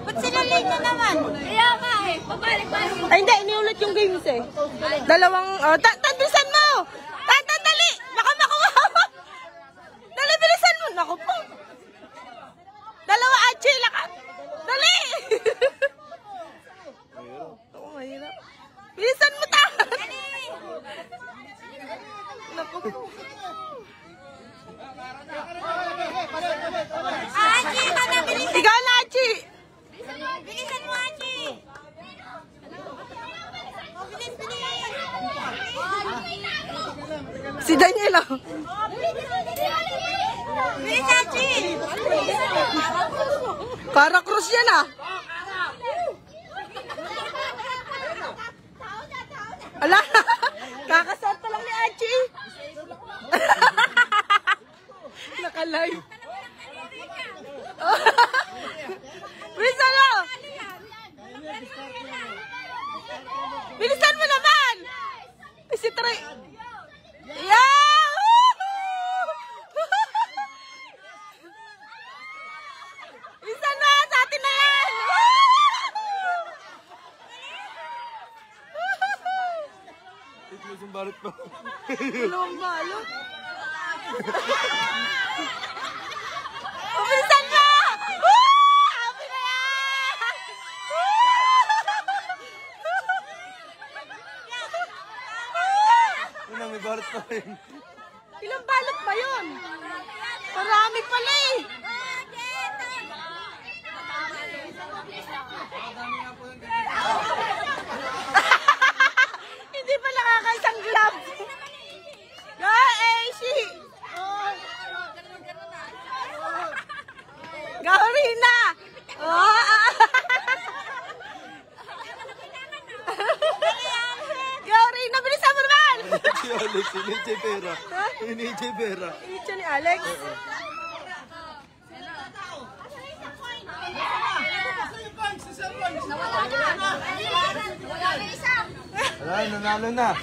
Ba't sila late na naman? Kaya nga eh. Pabalik-balik. Ay, hindi. Iniulit yung games eh. Dalawang... Bilisan mo! Dali! Baka makuha mo! Dali, bilisan mo! Naku po! Dalawa, Achi! Lakat! Dali! Oo, mahirap. Bilisan mo ta! Naku po. Achi, tama, bilisan. Ikaw na, Achi! Bilisan mo, Achi. Bilis, bilis. Si Daniela. Bilis, Achi. Para krus yan ah. Ala, kakasat pa lang ni Achi. Nakalive. Bilisan mo! Bilisan mo naman! Si Trey. Yeah! Bilisan mo! Sa atin na yan! Yung balot pa. Dalawang balot. Bilisan mo! Happy na yan! Una, may balot pa rin. Ilang balot ba yun? Marami pala eh. Hindi pa nakakaisang gloves. Gaurina! Gaurina, bilisan mo naman! Si Alex, ini-J Pera. Ini-J Pera. Ito ni Alex. Wala, nanalo na.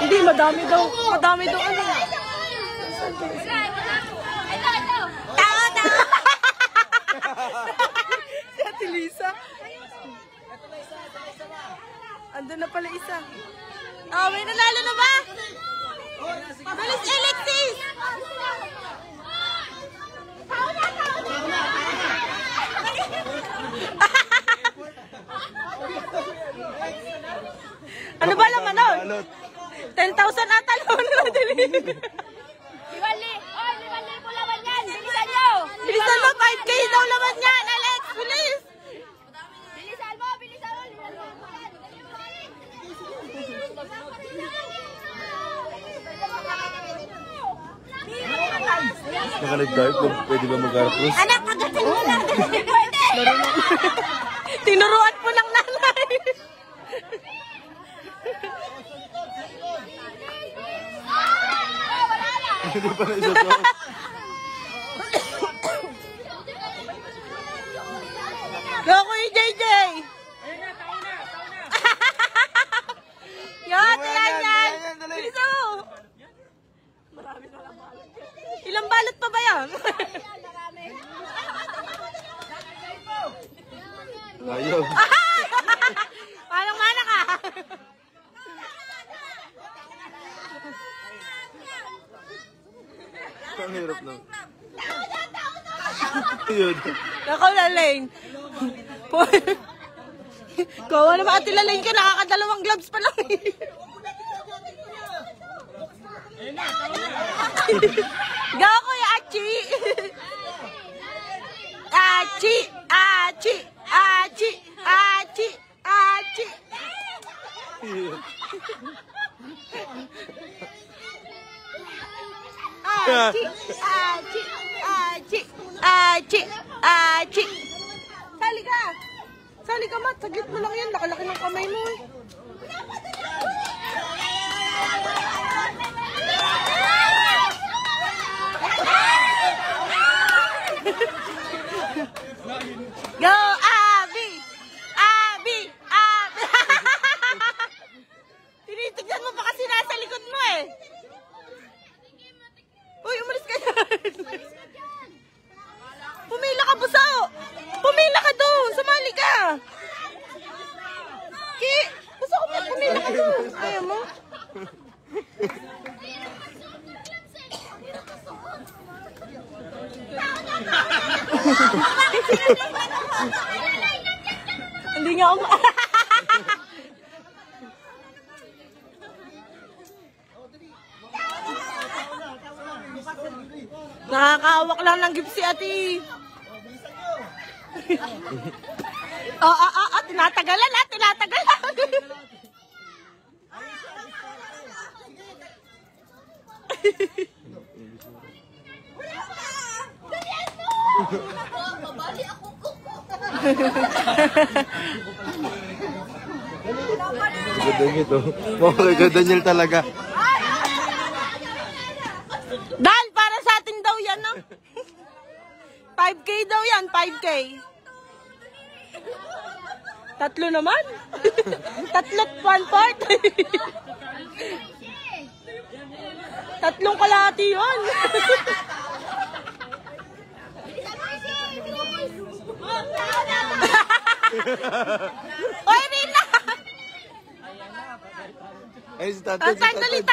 Hindi, madami daw ano. Tao, tao. Si Ate Lisa. Andun na pala isa. May nanalo na ba? Bilis, Alexis! Ano ba naman nun? Balot. 10,000 ata naman na dali. Liwali. Oh, 5,000 laman yan. Bilisan nyo. Bilisan mo, 5K daw laman yan, Alex! Bilis! Bilisan mo, bilisan mo. Nakalive tayo, pwede ba mag-arapos? Anak, kagatin mo lang. Pwede. Tinuruan po ng nanay. Hindi pa na isa to. Go, Kuya JJ! Yan, yan, yan! Bilisan mo! Ilang balot pa ba yan? Ayaw. Parang mana ka! Ang hirap na. Yun. Nakaw na lane. Gawa naman Ate Lalaine ka, nakakadalawang gloves pa lang. Gawa Kuya Achi. Achi, Achi, Achi, Achi, Achi. Achi, Achi, Achi, Achi, Achi. Sali ka. Sali ka, Mat. Saglit mo lang yan. Nakalaki ng kamay mo eh. Go, Abby! Abby! Abby! Tinitignan mo pa kasi nasa likod mo eh. Uy, umalis ka dyan. Pumila ka, buso. Pumila ka doon. Samahan Hindi nga ako. Nakakawak lang ng gift si ate. Tinatagalan ha, tinatagalan. Ganda ito. Mga Daniel talaga. Dahil para sa atin daw yan, no? 5K daw yan, 5K. Tatlo naman. Tatlo't 1/4. Tatlong kalahati yun. Oy, Rina! Ay, si Tantan. Tandali.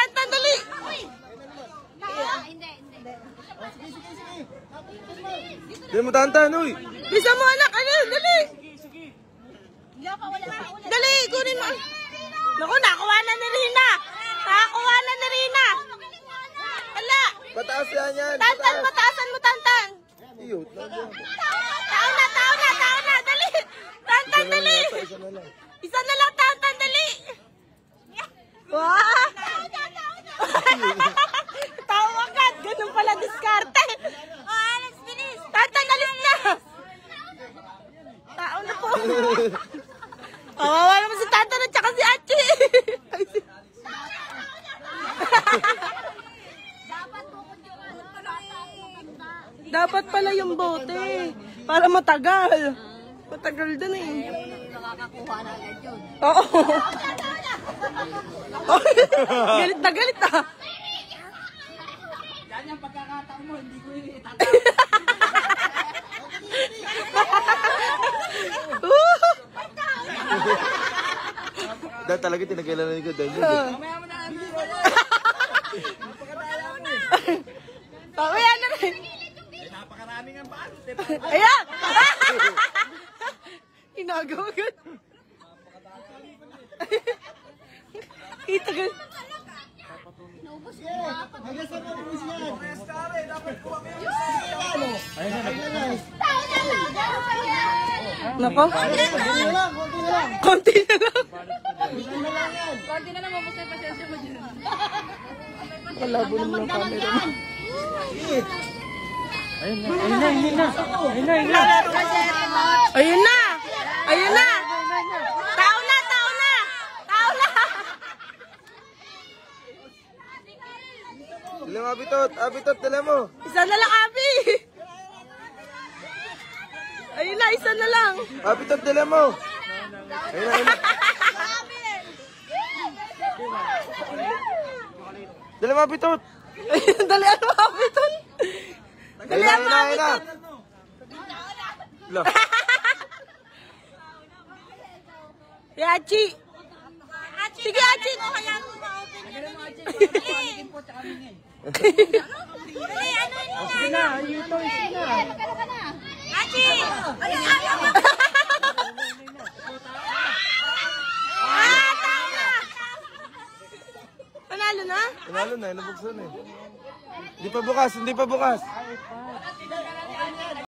Dali mo Tantan, uy. Bisa mo anak, ano, dali. Dali, kunin mo. Naku, nakuha na ni Rina. Hala. Pataas yan. Tantan, mataasan mo, Tantan. Iyo. Tao na. Dali. Tantan, dali. Isa na lang. Isa na lang, Tantan, dali. Wah. Tao agad. Ganun pala diskarte. Alis, bilis. Tantan, alis na. Tao na po. Kawawa naman si Tantan at saka si Achi. Dapat pala yung bote. Para matagal. Matagal din eh. Nakakakuha na agad yun. Oo. Galit na galit ah. Yan yung pagkakataon mo, hindi ko yung Dahil talaga tinagailan ko Daniel. Mamaya mo na namin. Ayan na rin. Napakaraming ang baan. Ayan! Hinagawagad. Itagal. Nako. Konti na lang. Konti na lang, mabos na yung pasensya mo dyan. Malabo naman ang camera mo. Ayun na! Tao na! Dali mo, Abitot, dali mo. Isa na lang, Abi! Ayun na, isa na lang. Abitot, dali mo. Ayun na. Dali mo, Abitot. Dalian mo, Abiton. Dalian mo, Ayun na. Abiton. Lo. Achi. Sige, Achi. Sige na, U-turn, sige na. Magkano ka na? Achi! Panalo na? Panalo na, nabuksan eh. Hindi pa bukas.